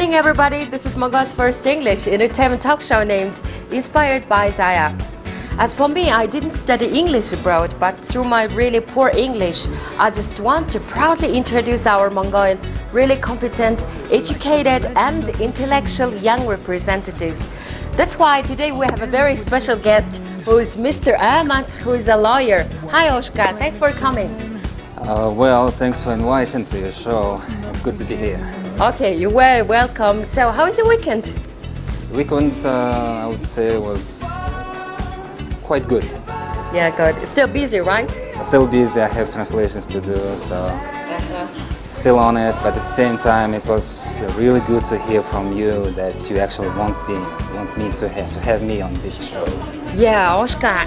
evening, everybody. This is Mongol's first English entertainment talk show named Inspired by Zaya. As for me, I didn't study English abroad, but through my really poor English, I just want to proudly introduce our Mongolian really competent, educated, and intellectual young representatives. That's why today we have a very special guest who is Mr. Ahmad, who is a lawyer. Hi, Oshka. Thanks for coming. Well, thanks for inviting to your show. It's good to be here. Okay, you're very welcome. So, how is the weekend? The weekend, I would say, was quite good. Yeah, good. Still busy, right? Still busy. I have translations to do, so still on it. But at the same time, it was really good to hear from you that you actually want me to have me on this show. Yeah, Oshka,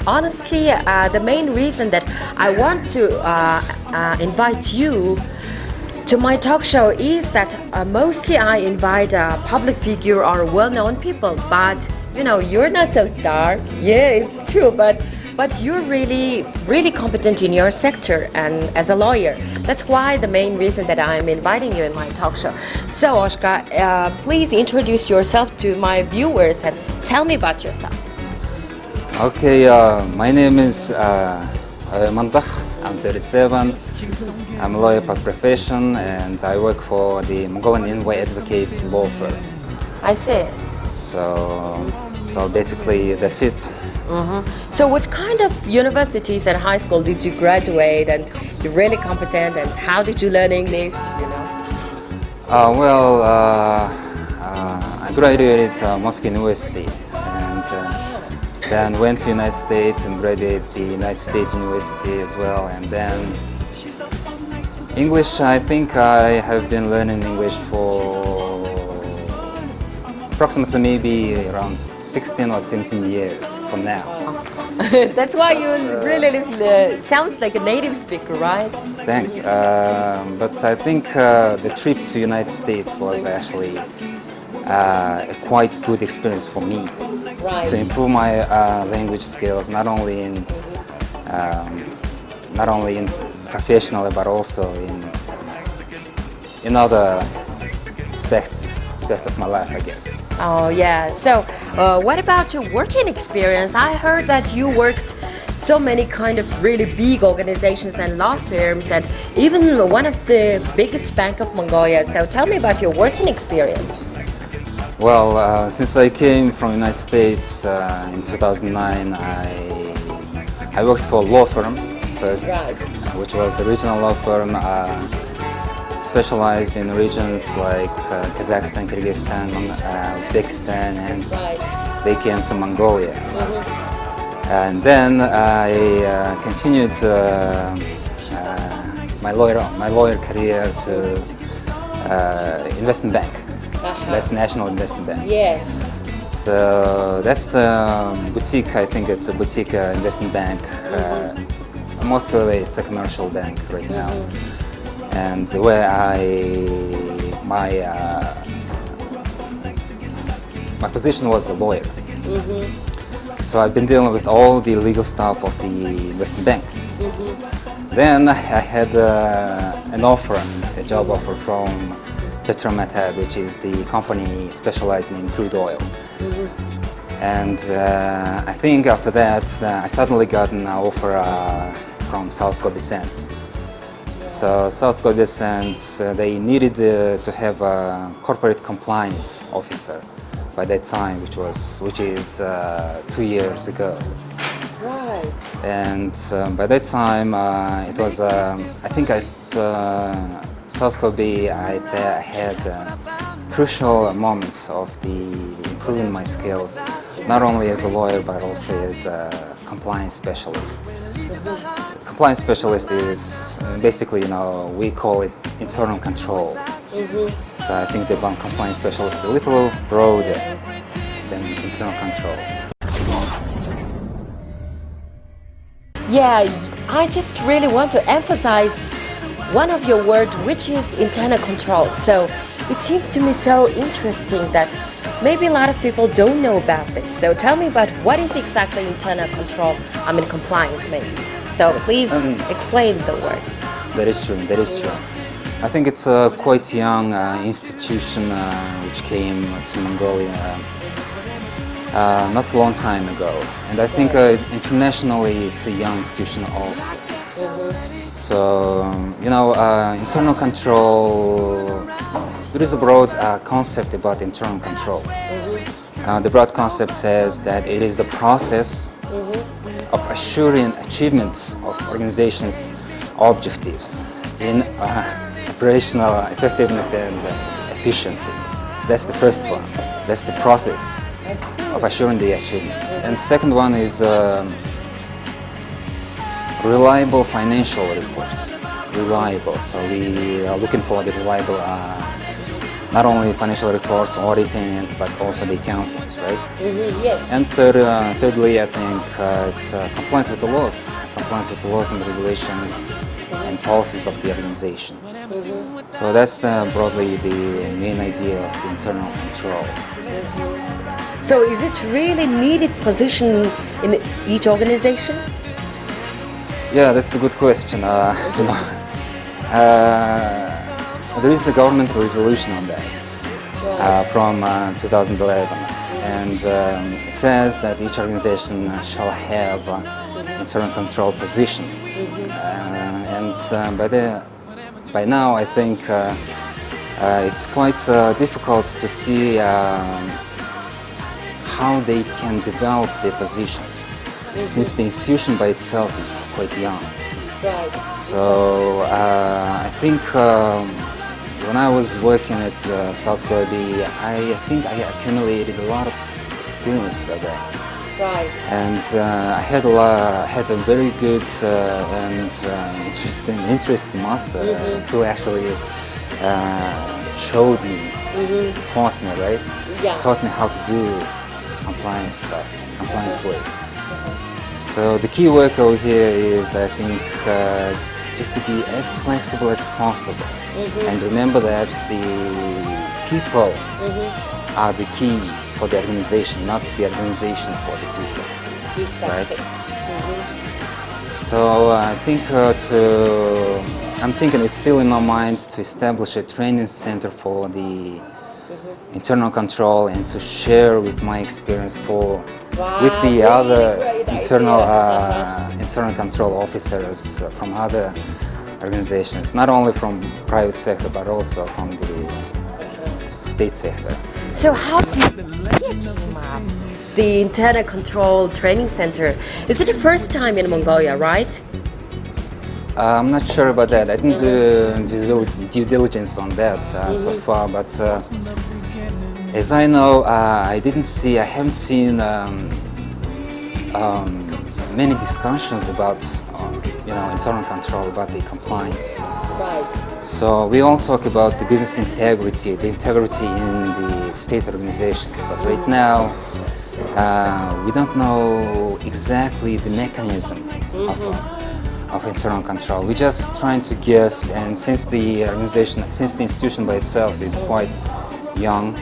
honestly, the main reason that I want to invite you to my talk show is that mostly I invite a public figure or well-known people, but you know, you're not so star. Yeah, it's true, but you're really competent in your sector and as a lawyer. That's why the main reason that I'm inviting you in my talk show. So, Oshka, please introduce yourself to my viewers and tell me about yourself. Okay, my name is Mandakh. I'm 37. I'm a lawyer by profession, and I work for the Mongolian Envoy Advocates law firm. I see. So basically, that's it. So what kind of universities and high school did you graduate, and you're really competent, and how did you learn English, you know? I graduated Moscow University, and then went to United States and graduated the United States University as well, and then English. I think I have been learning English for approximately maybe around 16 or 17 years from now. That's why you really sounds like a native speaker, right? Thanks. But I think the trip to United States was actually a quite good experience for me. Right. To improve my language skills, not only in professionally, but also in other aspects of my life, I guess. Oh yeah. So, what about your working experience? I heard that you worked so many kind of really big organizations and law firms, and even one of the biggest bank of Mongolia. So, tell me about your working experience. Well, since I came from the United States in 2009, I worked for a law firm first, Right. which was the regional law firm specialized in regions like Kazakhstan, Kyrgyzstan, Uzbekistan, and Right. they came to Mongolia. And then I continued my lawyer career to investment bank. That's National Investment Bank. Yes. So that's the boutique. I think it's a boutique investment bank. Mostly it's a commercial bank right now, and where my position was a lawyer. So I've been dealing with all the legal stuff of the investment bank. Then I had a job offer from Petrometad, which is the company specializing in crude oil. And I think after that, I suddenly got an offer from South Kobe Sands. So South Kobe Sands, they needed to have a corporate compliance officer by that time, which is 2 years ago. Right. And by that time, it was I think at South Kobe, I had crucial moments of improving my skills, not only as a lawyer but also as a compliance specialist. Compliance specialist is basically, we call it internal control. So I think the compliance specialist is a little broader than internal control. Yeah, I just really want to emphasize one of your words, which is internal control. So it seems to me so interesting that maybe a lot of people don't know about this. So tell me about what is exactly internal control, compliance maybe. So please explain the word. That is true. I think it's a quite young institution which came to Mongolia not a long time ago, and I think internationally it's a young institution also. So internal control. There is a broad concept about internal control. The broad concept says that it is a process of assuring achievements of organizations' objectives in operational effectiveness and efficiency. That's the first one. That's the process of assuring the achievements. And the second one is reliable financial reports. Reliable. So we are looking for the reliable, not only financial reports, auditing, but also the accountings, right? Yes. And thirdly, I think it's compliance with the laws. Compliance with the laws and regulations and policies of the organization. So that's broadly the main idea of the internal control. So is it really needed position in each organization? Yeah, that's a good question. There is a government resolution on that from 2011, and it says that each organization shall have internal control position. By now, I think it's quite difficult to see how they can develop their positions, since the institution by itself is quite young. Right. So I think when I was working at South Gobi, I think I accumulated a lot of experience by that. Right. And I had a very good and interesting master who actually showed me, taught me, right? Yeah. Taught me how to do compliance stuff, compliance work. So the key work over here is, I think, just to be as flexible as possible, and remember that the people are the key for the organization, not the organization for the people. Exactly. Right? So I think I'm thinking it's still in my mind to establish a training center for the internal control and to share with my experience with the really other great internal control officers from other organizations, not only from private sector but also from the state sector. So how do you the internal control training center? Is it the first time in Mongolia, right? I'm not sure about that. I didn't do due diligence on that so far, but as I know, I haven't seen many discussions about internal control, about the compliance. Right. So we all talk about the business integrity, the integrity in the state organizations, but right now we don't know exactly the mechanism of internal control. We're just trying to guess, and since the institution by itself is quite young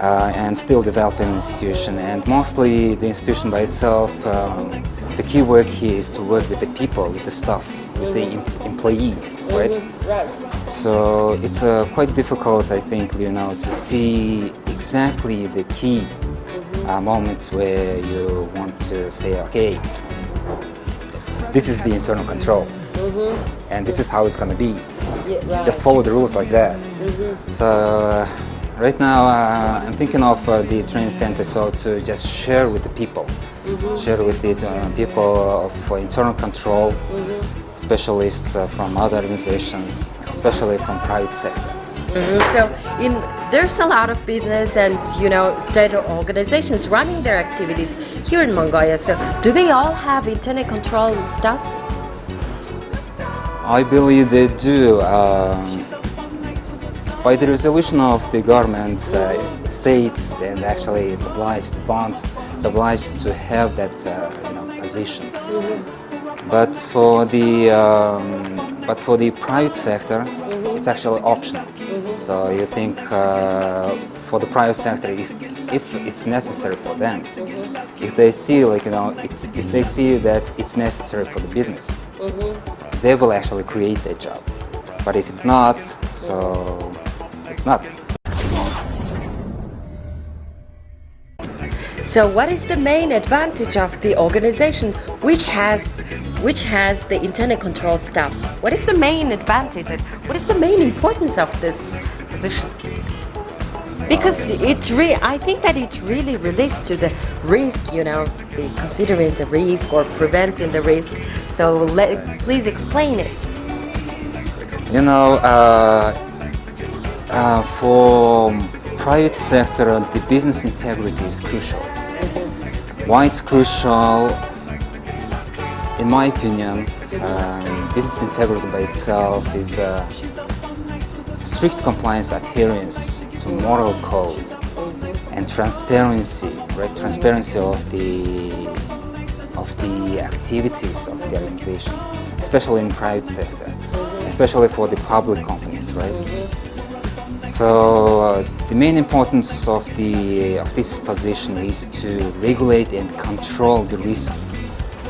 and still developing institution, and mostly the institution by itself, the key work here is to work with the people, with the staff, with the employees, right? Right. So it's quite difficult, I think, to see exactly the key moments where you want to say, okay, this is the internal control, and this is how it's going to be. Yeah, right. Just follow the rules like that. So right now I'm thinking of the training center, so to just share with the people, share with the people of internal control, specialists from other organizations, especially from private sector. So there's a lot of business and state organizations running their activities here in Mongolia. So do they all have internal control stuff? I believe they do. By the resolution of the government, it states, and actually it's obliged to have that position. But for the private sector, it's actually optional. So you think for the private sector, if it's necessary for them, if they see if they see that it's necessary for the business, they will actually create that job. But if it's not, so it's not. So what is the main advantage of the organization which has the internal control staff? What is the main advantage and what is the main importance of this position? Because I think that it really relates to the risk, considering the risk or preventing the risk. So please explain it. For private sector, the business integrity is crucial. Why it's crucial? In my opinion, business integrity by itself is strict compliance, adherence to moral code, and transparency, right? Transparency of the activities of the organization, especially in private sector, especially for the public companies, right? So the main importance of this position is to regulate and control the risks,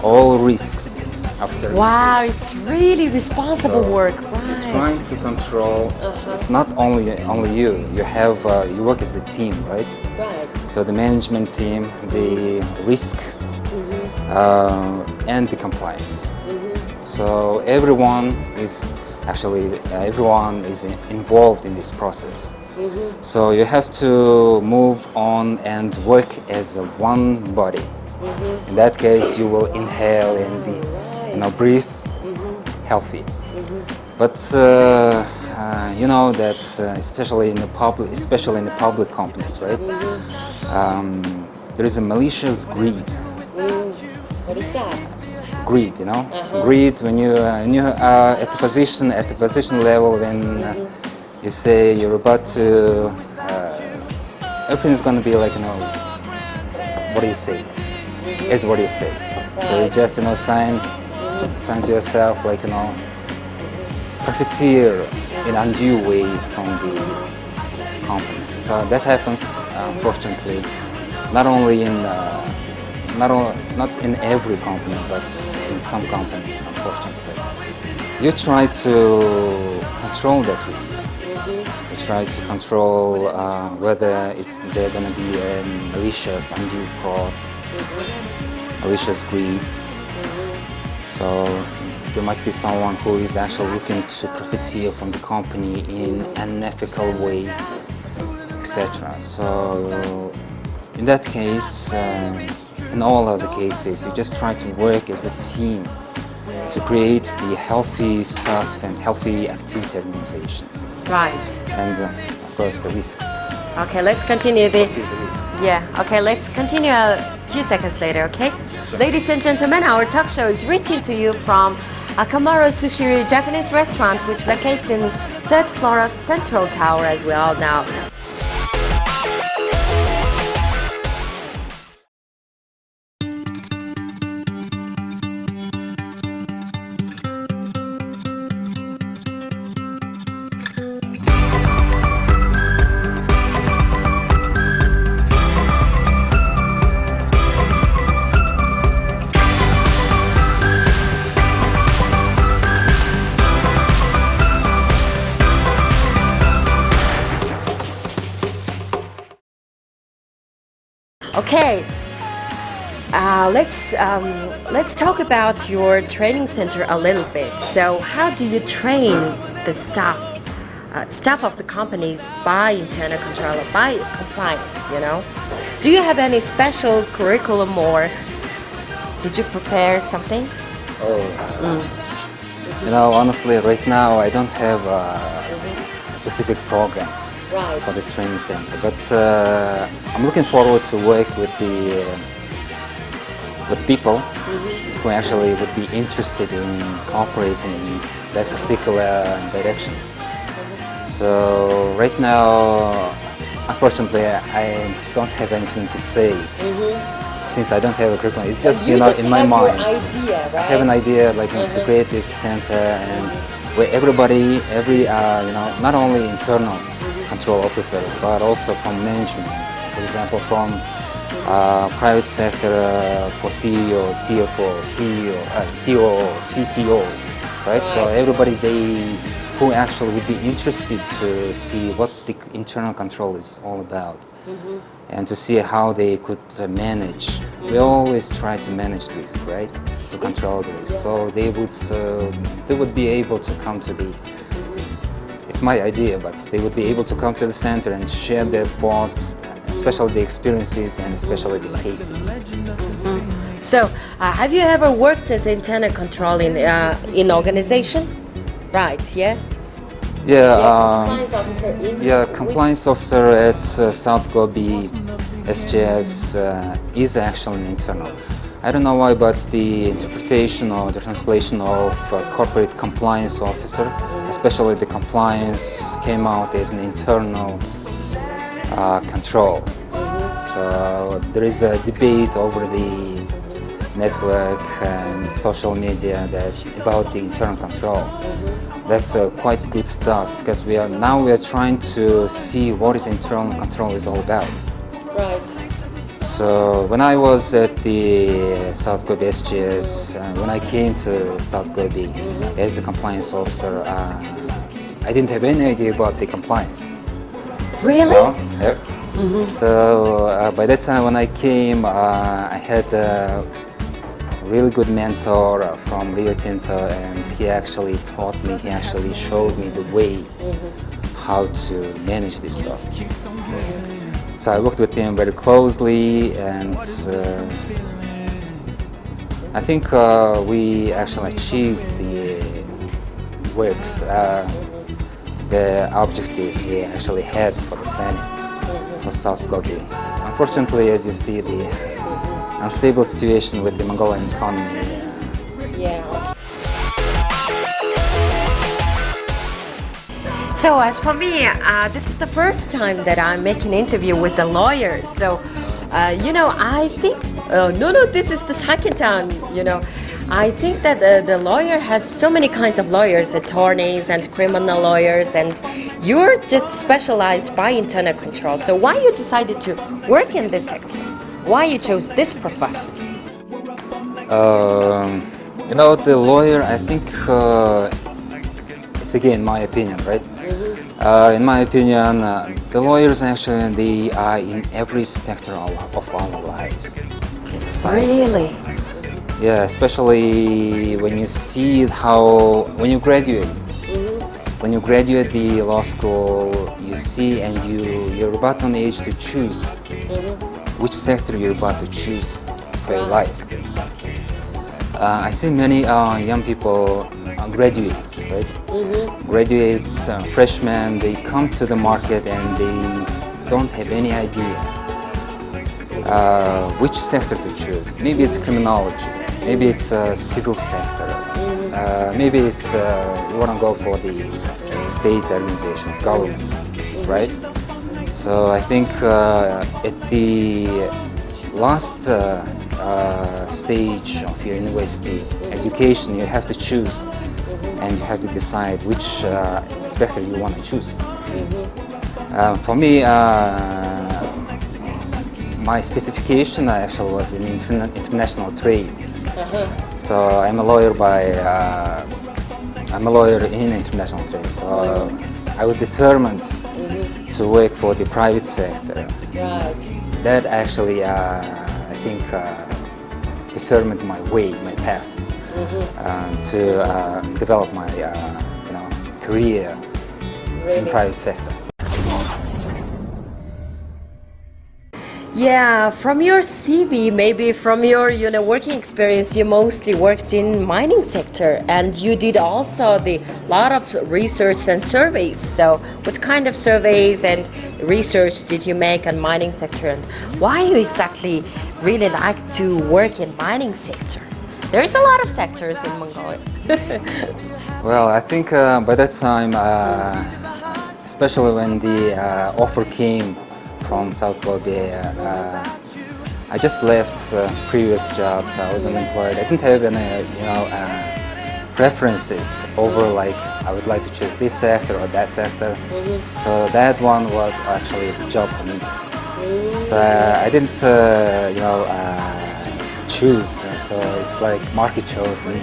all risks of the organization. Wow, it's really responsible work, right? Trying to control. It's not only you. You work as a team, right? Right. So the management team, the risk, and the compliance. So everyone is involved in this process. So you have to move on and work as one body. In that case, you will inhale and breathe healthy. But you know that especially in the public companies, right? There is a malicious greed. What is that? Greed, greed when you are at the position level, when you say you're about to, everything is going to be like, what do you say? Is what you say. So you just, sign to yourself like, profiteer in undue way from the company. So that happens, unfortunately, not in every company, but in some companies, unfortunately. You try to control that risk. You try to control whether there going to be a malicious undue fraud, malicious greed. So there might be someone who is actually looking to profiteer from the company in an unethical way, etc. So in that case, in all other cases, you just try to work as a team to create the healthy stuff and healthy activity organization. Right. And of course the risks. Okay, let's continue this. See the risks. Yeah, okay, let's continue a few seconds later, okay? Ladies and gentlemen, our talk show is reaching to you from Akamaro Sushi Japanese restaurant, which locates in 3rd floor of Central Tower, as we all know. Okay, let's talk about your training center a little bit. So, how do you train the staff of the companies by internal control, by compliance? Do you have any special curriculum, or did you prepare something? Honestly, right now I don't have a specific program. Right. For this training center, but I'm looking forward to work with people who actually would be interested in cooperating in that particular direction. So right now, unfortunately, I don't have anything to say since I don't have a curriculum. It's just in my mind. Idea, right? I have an idea to create this center and where everybody, not only internal control officers, but also from management. For example, from private sector for CEO, CFO, COO, CCOs, right? So everybody, they who actually would be interested to see what the internal control is all about, and to see how they could manage. We always try to manage the risk, right? To control the risk. So they would be able to come to the. It's my idea, but they would be able to come to the center and share their thoughts, especially the experiences and especially the cases. So, have you ever worked as internal control in organization? Right, yeah? Yeah, compliance officer in compliance officer at South Gobi SGS is actually an internal. I don't know why, but the interpretation or the translation of corporate compliance officer, especially the compliance, came out as an internal control. So there is a debate over the network and social media about the internal control. That's quite good stuff, because we are trying to see what is internal control is all about. Right. So when I was at the South Gobi SGS, when I came to South Gobi as a compliance officer, I didn't have any idea about the compliance. Really? No? Yeah. So by that time when I came, I had a really good mentor from Rio Tinto, and he actually taught me, he actually showed me the way how to manage this stuff. So I worked with him very closely, and I think we actually achieved the works, the objectives we actually had for the planning for South Gobi. Unfortunately, as you see, the unstable situation with the Mongolian economy. Yeah. So as for me, this is the first time that I'm making an interview with the lawyers. So, I think, this is the second time, I think that the lawyer has so many kinds of lawyers, attorneys and criminal lawyers, and you're just specialized by internal control. So why you decided to work in this sector? Why you chose this profession? The lawyer, I think it's again my opinion, right? In my opinion, the lawyers actually they are in every sector of our lives in society. Really? Yeah, especially when you see when you graduate. When you graduate the law school, you see and you're about on the age to choose which sector you're about to choose for your life. I see many young people, graduates, right? Graduates, freshmen, they come to the market and they don't have any idea which sector to choose. Maybe it's criminology, maybe it's civil sector, maybe it's you want to go for the state organizations, government, right? So I think at the last stage of your university education, you have to choose and you have to decide which sector you want to choose. For me, my specification actually was in international trade. So I'm a lawyer in international trade. So I was determined to work for the private sector. Right. That actually, I think, determined my way, my path to develop my, career in private sector. Yeah, from your CV, maybe from your working experience, you mostly worked in mining sector, and you did also the lot of research and surveys. So, what kind of surveys and research did you make on mining sector, and why you exactly really like to work in mining sector? There's a lot of sectors in Mongolia. Well, I think by that time, especially when the offer came from South Gobi, I just left previous jobs. I was unemployed. I didn't have any, preferences over like I would like to choose this sector or that sector. So that one was actually the job for me. So I didn't, choose. So it's like market chose me.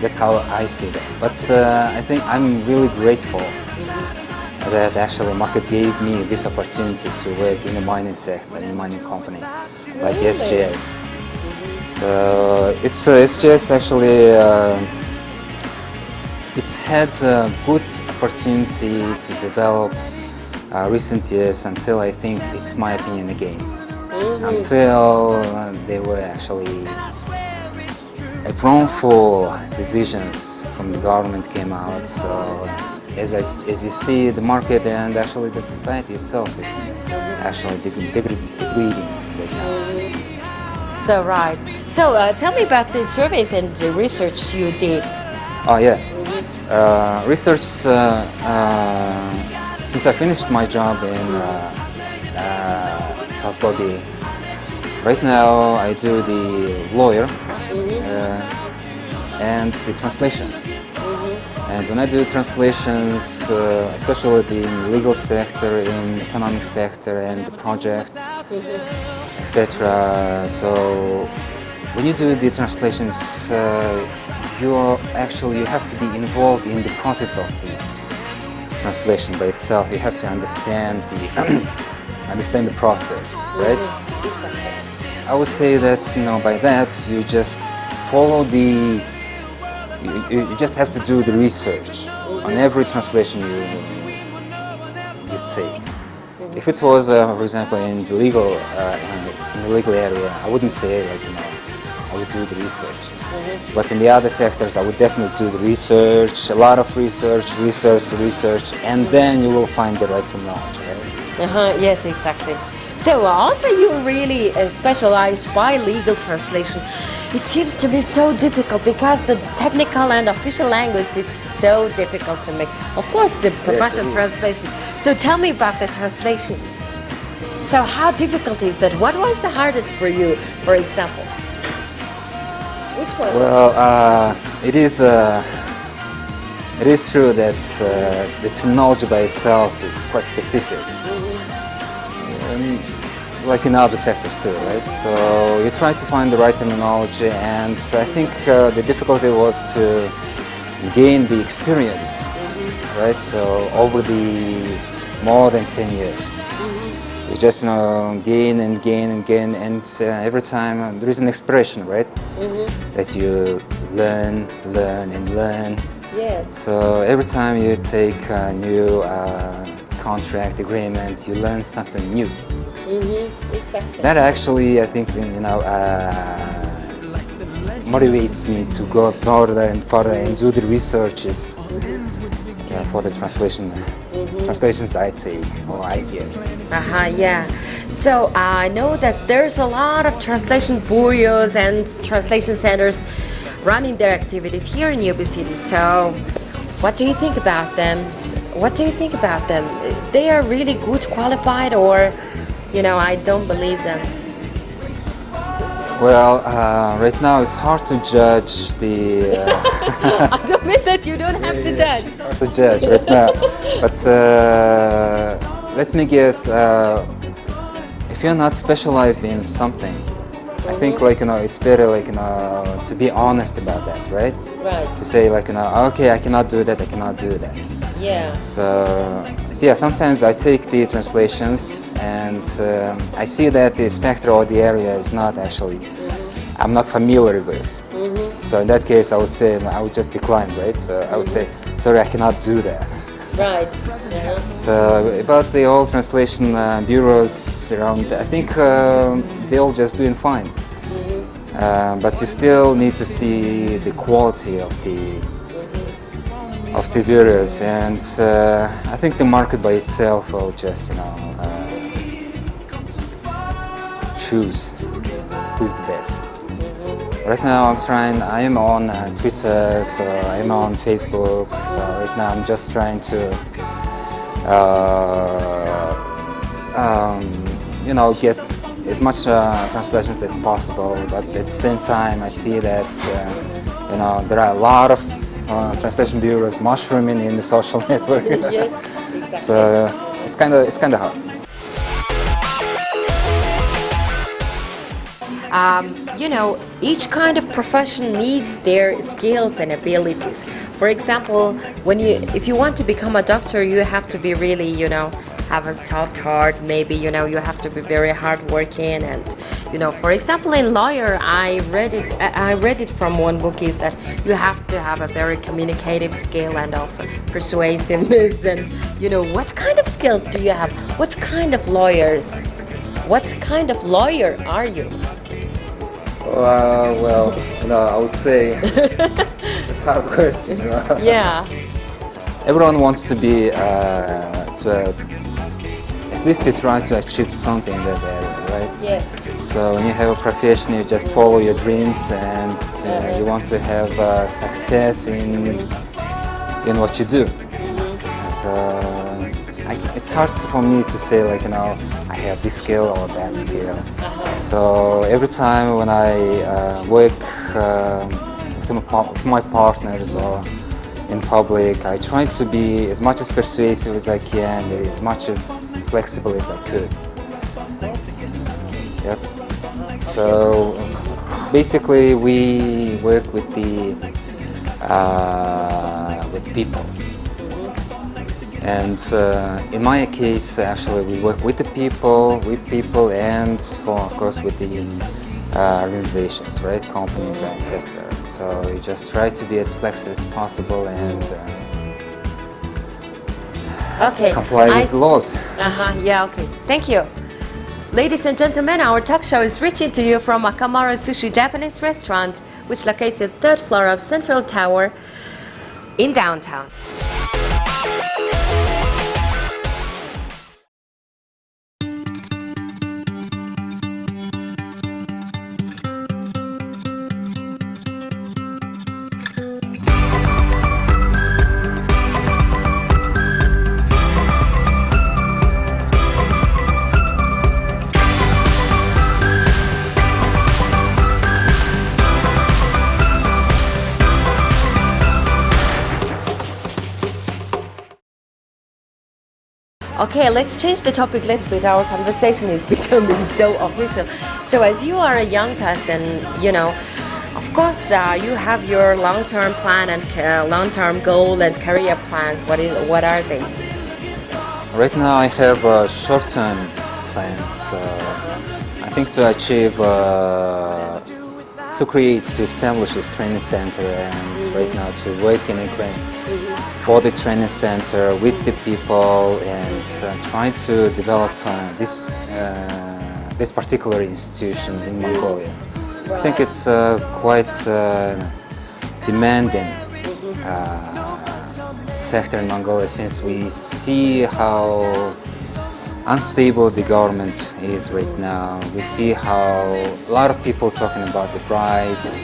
That's how I see that. But I think I'm really grateful that actually market gave me this opportunity to work in the mining sector, in a mining company like SGS. So it's SGS actually. It had a good opportunity to develop recent years until I think it's my opinion again. Until they were actually wrongful decisions from the government came out. So as we see, the market and actually the society itself is actually degrading right now. So right. So tell me about the surveys and the research you did. Oh yeah, research. Since I finished my job in South Bogey, right now I do the lawyer and the translations. And when I do translations, especially in the legal sector, in the economic sector, and the projects, etc. So when you do the translations, you have to be involved in the process of the translation by itself. You have to understand the process, right? I would say that by that you just follow the. You just have to do the research on every translation you take. If it was, for example, in the legal area, I wouldn't say I would do the research. But in the other sectors, I would definitely do the research, a lot of research, and then you will find the right terminology. Right? Yes, exactly. So also you really specialize by legal translation. It seems to be so difficult because the technical and official language is so difficult to make. Of course, the professional translation. So tell me about the translation. So how difficult is that? What was the hardest for you, for example? Which one? Well, it is true that the terminology by itself is quite specific. Like in other sectors too, right? So you try to find the right terminology, and I think the difficulty was to gain the experience, right? So over the more than 10 years, you just gain, and every time there is an expression, right? That you learn. Yes. So every time you take a new contract agreement, you learn something new. Exactly. That actually, I think, motivates me to go further and do the researches for the translations I take or I get. Yeah. So I know that there's a lot of translation bureaus and translation centers running their activities here in Yuba City. So what do you think about them? They are really good, qualified, or I don't believe them. Well, right now it's hard to judge the. I admit that you don't have to judge. It's hard to judge right now, but let me guess. If you're not specialized in something, I think it's better to be honest about that, right? Right. To say okay, I cannot do that. Yeah. So yeah, sometimes I take the translations and I see that the spectrum or the area is not actually, I'm not familiar with. So in that case, I would say I would just decline, right? So I would say, sorry, I cannot do that. Right. So about the all translation bureaus around, I think they're all just doing fine. But you still need to see the quality of the bureaus, and I think the market by itself will just choose who's the best. Right now I am on Twitter, so I am on Facebook, so right now I'm just trying to get as much translations as possible, but at the same time I see that there are a lot of translation bureaus mushrooming in the social network. Yes, exactly. So it's kind of hard. each kind of profession needs their skills and abilities. For example, if you want to become a doctor, you have to be really, have a soft heart. Maybe, you have to be very hardworking. And, for example, in lawyer, I read it from one book is that you have to have a very communicative skill and also persuasiveness. And, what kind of skills do you have? What kind of lawyer are you? Well, I would say it's a hard question. Yeah. Everyone wants to be, at least to try to achieve something in that area, right? Yes. So when you have a profession, you just follow your dreams, and you want to have success in what you do. So it's hard for me to say I have this skill or that skill. So every time when I work with my partners or in public, I try to be as much as persuasive as I can, as much as flexible as I could. Yep. So basically, we work with people. And in my case, actually, we work with people, and of course, with the organizations, right, companies, etc. So you just try to be as flexible as possible and comply with the laws. Yeah, okay. Thank you. Ladies and gentlemen, our talk show is reaching to you from Akamaru Sushi Japanese restaurant, which locates in the 3rd floor of Central Tower in downtown. Okay, let's change the topic a little bit. Our conversation is becoming so official. So as you are a young person, of course, you have your long-term plan and long-term goal and career plans. What are they? Right now I have a short-term plans. I think to achieve, to establish this training center, and right now to work in Ukraine for the training center with the people, and try to develop this particular institution in Mongolia. I think it's quite demanding sector in Mongolia, since we see how unstable the government is right now. We see how a lot of people talking about the bribes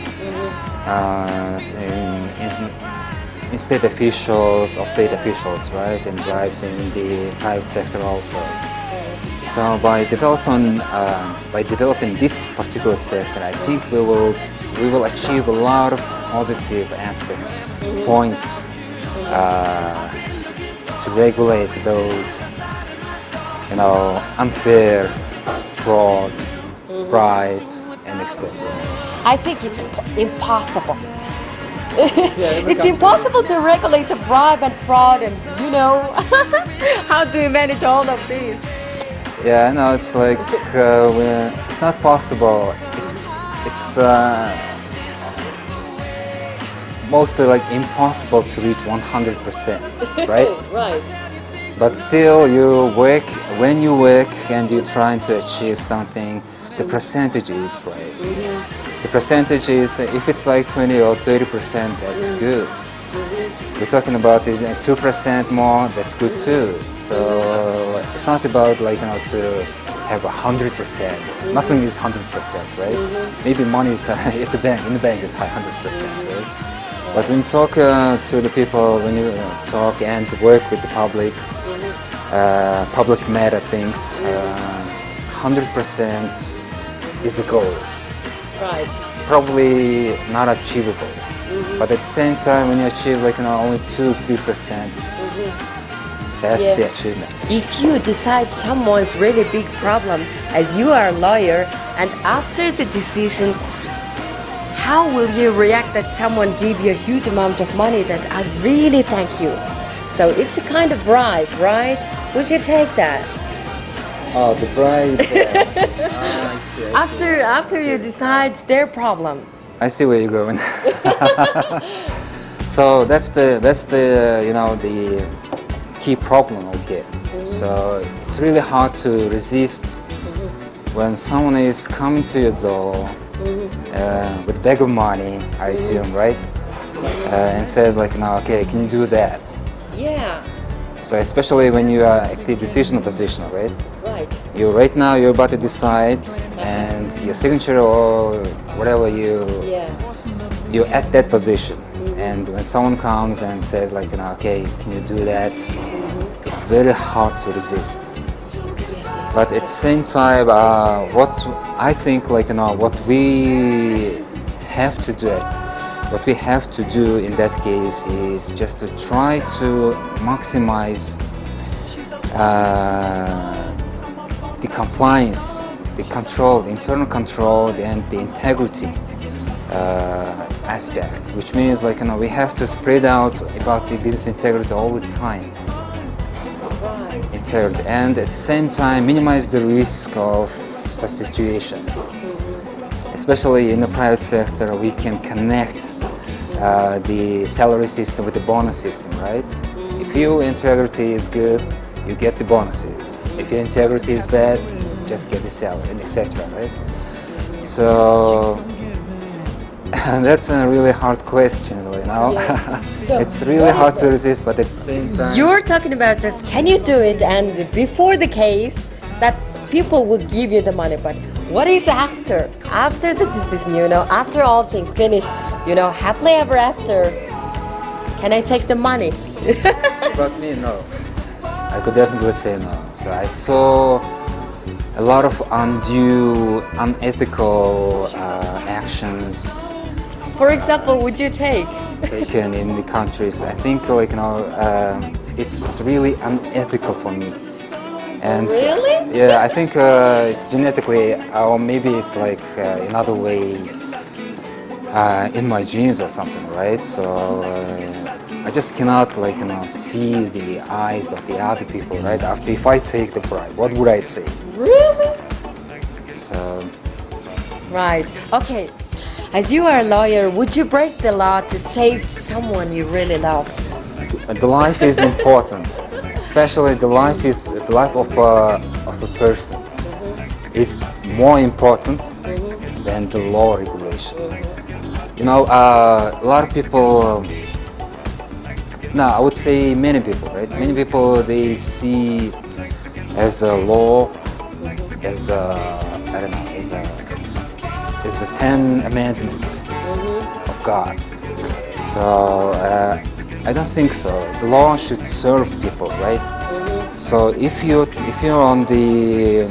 in state officials, right, and bribes in the private sector also. So by developing this particular sector, I think we will achieve a lot of positive aspects, points to regulate those, unfair, fraud, bribe, and etc. I think it's impossible. It's impossible to regulate the bribe and fraud, and how do we manage all of these? Yeah, no, it's like it's not possible. It's mostly impossible to reach 100%, right? Right. But still, when you work and you're trying to achieve something, the percentage is right. The percentage is, if it's 20 or 30%, that's good. We're talking about 2% more, that's good too. So it's not about to have 100%. Nothing is 100%, right? Maybe money is in the bank is 100%, right? But when you talk to the people, when you talk and work with the public matter things, 100% is a goal. Right. Probably not achievable. But at the same time, when you achieve only 2-3%, That's Yeah. the achievement. If you decide someone's really big problem, as you are a lawyer, and after the decision, how will you react that someone give you a huge amount of money that I really thank you? So it's a kind of bribe, right? Would you take that? Oh, the bribe. I see. After you decide their problem. I see where you're going. So that's the the key problem over here. So it's really hard to resist when someone is coming to your door with a bag of money, I assume, right? And says like, okay, can you do that? Yeah, So especially when you are at the decision position, right? right. You're about to decide, and your signature or whatever Yeah. you're at that position. And when someone comes and says like, okay, can you do that? It's very hard to resist. But at the same time, what I think like, what we have to do, in that case is just to try to maximize the compliance, the control, the internal control, and the integrity aspect, which means like, we have to spread out about the business integrity all the time. Right. Integrity, and at the same time minimize the risk of such situations. Especially in the private sector, we can connect the salary system with the bonus system, right? If your integrity is good, you get the bonuses. If your integrity is bad, you just get the salary, and etc. Right? So that's a really hard question, Yeah. So it's really hard to resist, but at the same time, You're talking about just can you do it, and before the case that people will give you the money, but what is after the decision, after all things finished, happily ever after, can I take the money? But me, no. I could definitely say no. So I saw a lot of undue, unethical actions For example, would you take? taken in the countries. I think it's really unethical for me. And Really? yeah, I think it's genetically, or maybe it's like another way in my genes or something, right? So I just cannot see the eyes of the other people, right? After if I take the bribe, what would I say? Really? So Right. Okay. As you are a lawyer, would you break the law to save someone you really love? the life is important, especially the life of a person is more important than the law regulation. A lot of people. No, I would say many people, right? Many people, they see as a law, as a, I don't know, as the 10 amendments of God. So I don't think so. The law should serve people, right? So if you're on the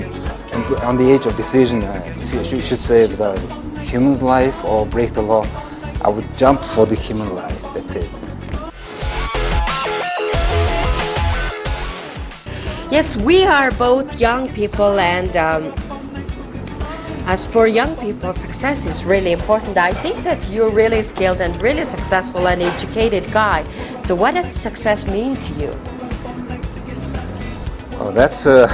age of decision, if you should save the human's life or break the law, I would jump for the human life. That's it. Yes, we are both young people, and as for young people, success is really important. I think that you're really skilled and really successful and educated guy. So what does success mean to you? Oh, that's a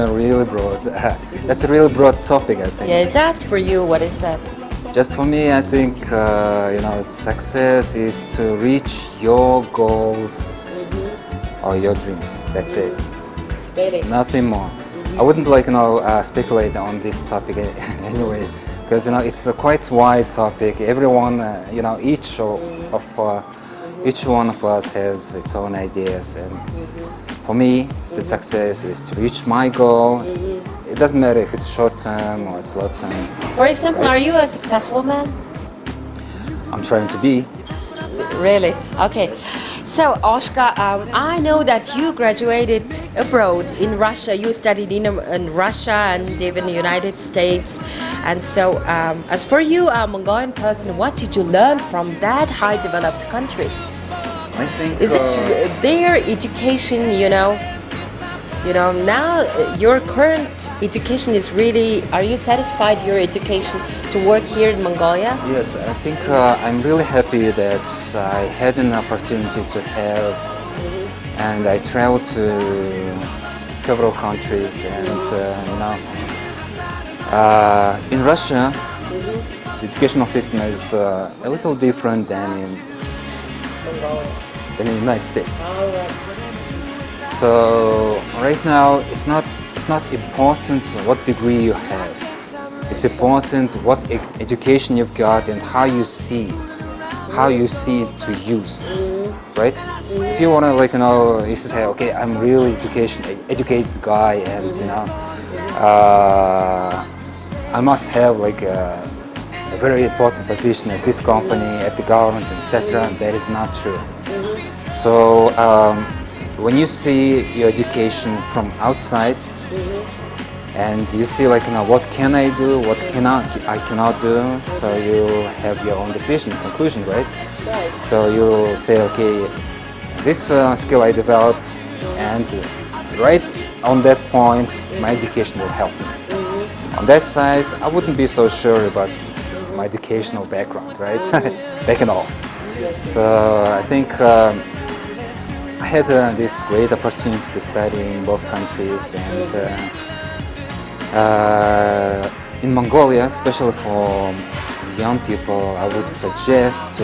really broad topic, I think. Yeah, just for you, what is that? Just for me, I think success is to reach your goals or your dreams. That's it. Really? Nothing more. I wouldn't speculate on this topic anyway, because it's a quite wide topic. Everyone, each one of us has its own ideas, and for me, the success is to reach my goal. It doesn't matter if it's short term or it's long term. For example, are you a successful man? I'm trying to be. Really? Okay. So, Oshka, I know that you graduated abroad in Russia. You studied in Russia and even the United States. And so, as for you, a Mongolian person, what did you learn from that high developed countries? I think. Is it their education, now your current education is really, are you satisfied your education to work here in Mongolia? Yes, I think I'm really happy that I had an opportunity to have, and I traveled to several countries, and in Russia, the educational system is a little different than in the United States. So right now, it's not important what degree you have. It's important what education you've got and how you see it, how you see it to use, right? If you want to, you say, okay, I'm really educated guy, and I must have a very important position at this company, at the government, etc. That is not true. So when you see your education from outside, and you see what can I do, what I cannot do, so you have your own decision, conclusion, right? So you say, okay, this skill I developed, and right on that point, my education will help me. On that side, I wouldn't be so sure about my educational background, right? Back and all. So I think I had this great opportunity to study in both countries, and in Mongolia, especially for young people, I would suggest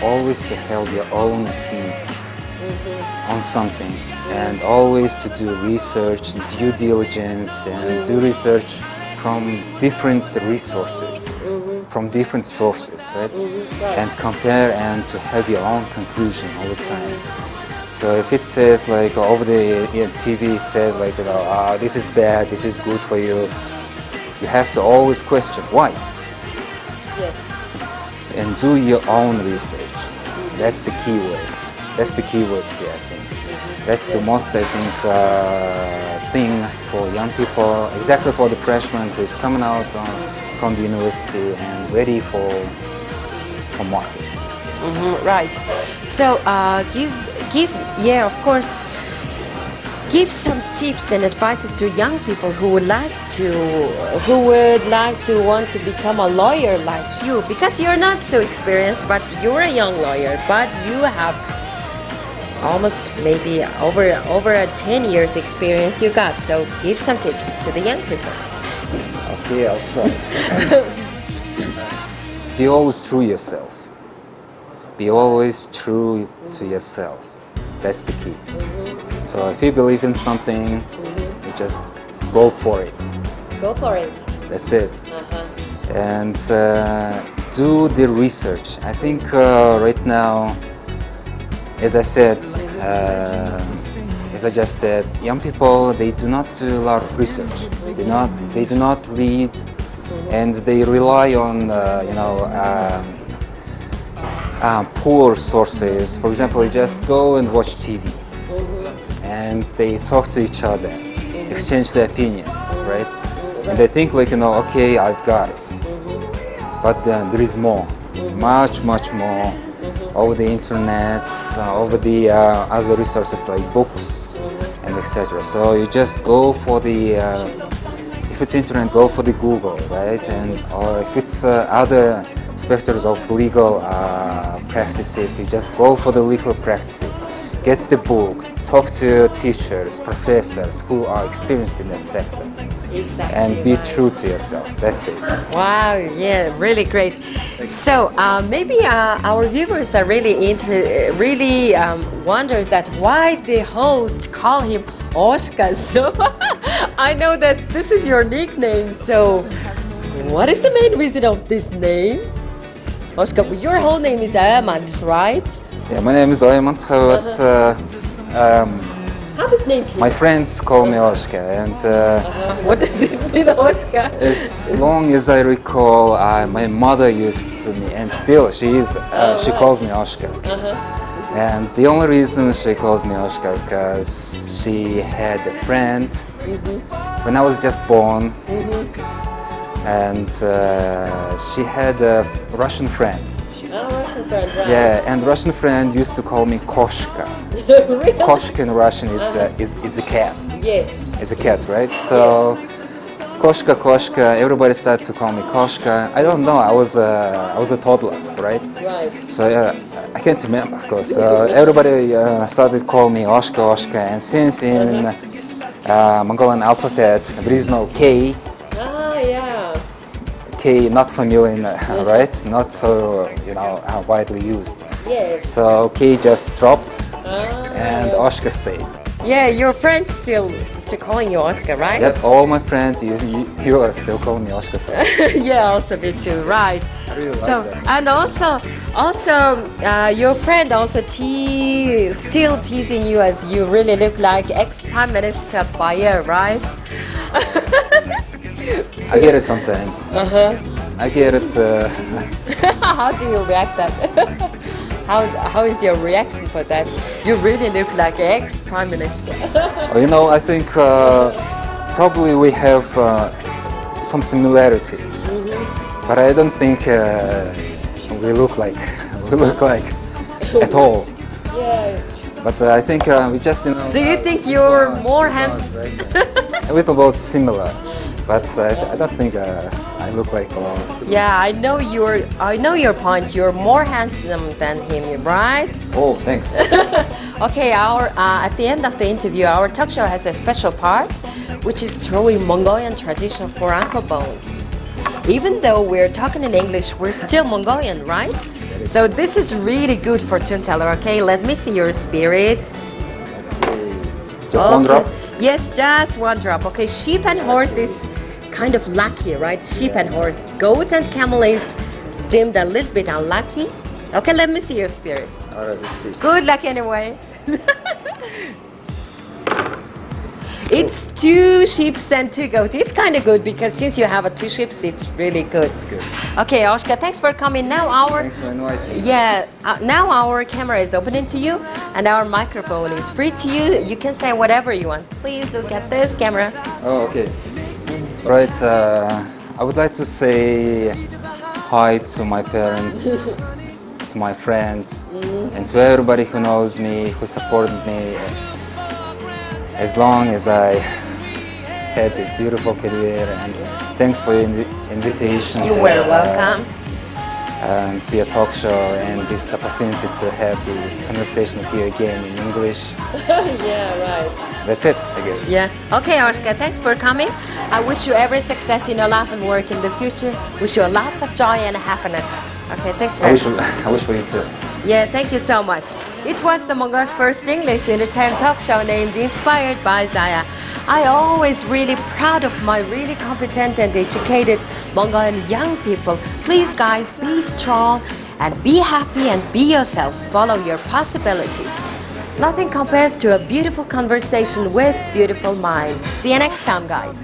always to have your own opinion on something, and always to do research, due diligence, and do research from different resources, from different sources, right? And compare and to have your own conclusion all the time. So if it says over the TV says this is bad, this is good for you, you have to always question why. Yes. And do your own research. That's the key word. That's the key word here, I think. That's the most, I think, thing for young people, exactly for the freshman who is coming out from the university and ready for market. Right. So of course, give some tips and advices to young people who would like to want to become a lawyer like you, because you're not so experienced, but you're a young lawyer, but you have almost maybe over a 10 years experience you got. So give some tips to the young people. Okay, I'll try. Be always true yourself. Be always true to yourself. That's the key. So if you believe in something, you just go for it. Go for it. That's it. And do the research. I think right now, as I just said, young people, they do not do a lot of research. They do not read, and they rely on poor sources. For example, they just go and watch TV, and they talk to each other, exchange their opinions, right? And they think okay, I've got this. But there is more, much more, over the internet, over the other resources like books and etc. So you just go for the, if it's internet, go for the Google, right? Or if it's other specters of legal practices, you just go for the legal practices. Get the book, talk to teachers, professors who are experienced in that sector. Exactly. And be true to yourself. That's it. Wow, yeah, really great. So maybe our viewers are really wonder that why the host call him Oshka. So I know that this is your nickname. So what is the main reason of this name? Oshka, your whole name is Ayamant, right? Yeah, my name is Ayamant, but how does name came? my friends call me Oshka, and What does it mean, Oshka? as long as I recall, my mother used to me, and still she calls me Oshka. And the only reason she calls me Oshka because she had a friend when I was just born, and she had a Russian friend. Oh, Russian friend, right? Yeah, and Russian friend used to call me Koshka. Really? Koshka in Russian is a cat. Yes. Is a cat, right? So Koshka, Koshka. Everybody started to call me Koshka. I don't know. I was a toddler, right? Right. So I can't remember, of course. Everybody started calling me Oshka, Oshka, and since in Mongolian alphabet there is no K, Ah, yeah. K not familiar, right? Not so widely used. Yes. So K just dropped, Ah, and Oshka stayed. yeah, your friends still calling you Oscar, right? Yep, all my friends, you are still calling me Oshka. So Yeah, also me too, right? I really like So that. and also your friend also still teasing you as you really look like ex-Prime Minister Bayer, right? I get it sometimes. I get it. How do you react that? How is your reaction for that? You really look like ex-Prime Minister. I think probably we have some similarities, but I don't think we look like at all. Yeah. But I think we just Do you think you're more handsome? a little bit similar, but I don't think I look like. Yeah, I know your point. You're more handsome than him, right? Oh, thanks. Okay, at the end of the interview, our talk show has a special part, which is throwing Mongolian traditional for ankle bones. Even though we're talking in English, we're still Mongolian, right? So this is really good for tune teller. Okay, let me see your spirit. Just one Okay. drop. Yes, just one drop. Okay, sheep and horse is kind of lucky, right? Sheep and horse. Goat and camel is deemed a little bit unlucky. Okay, let me see your spirit. All right, let's see. Good luck anyway. It's 2 sheep and 2 goats. It's kind of good because since you have 2 sheep, it's really good. It's good. Okay, Oshka, thanks for coming. Now Thanks for inviting. now our camera is opening to you and our microphone is free to you. You can say whatever you want. Please look at this camera. Oh, okay. Right. I would like to say hi to my parents, to my friends, and to everybody who knows me, who supported me as long as I had this beautiful career. And thanks for your invitation. You were welcome. To your talk show and this opportunity to have the conversation with you again in English. Yeah, right. That's it, I guess. Yeah. Okay, Oshka, thanks for coming. I wish you every success in your life and work in the future. Wish you lots of joy and happiness. Okay, thanks for I wish for you too. Yeah, thank you so much. It was the Mongols' first English entertainment talk show named Inspired by Zaya. I always really proud of my really competent and educated Mongolian young people. Please guys, be strong and be happy and be yourself. Follow your possibilities. Nothing compares to a beautiful conversation with beautiful mind. See you next time, guys.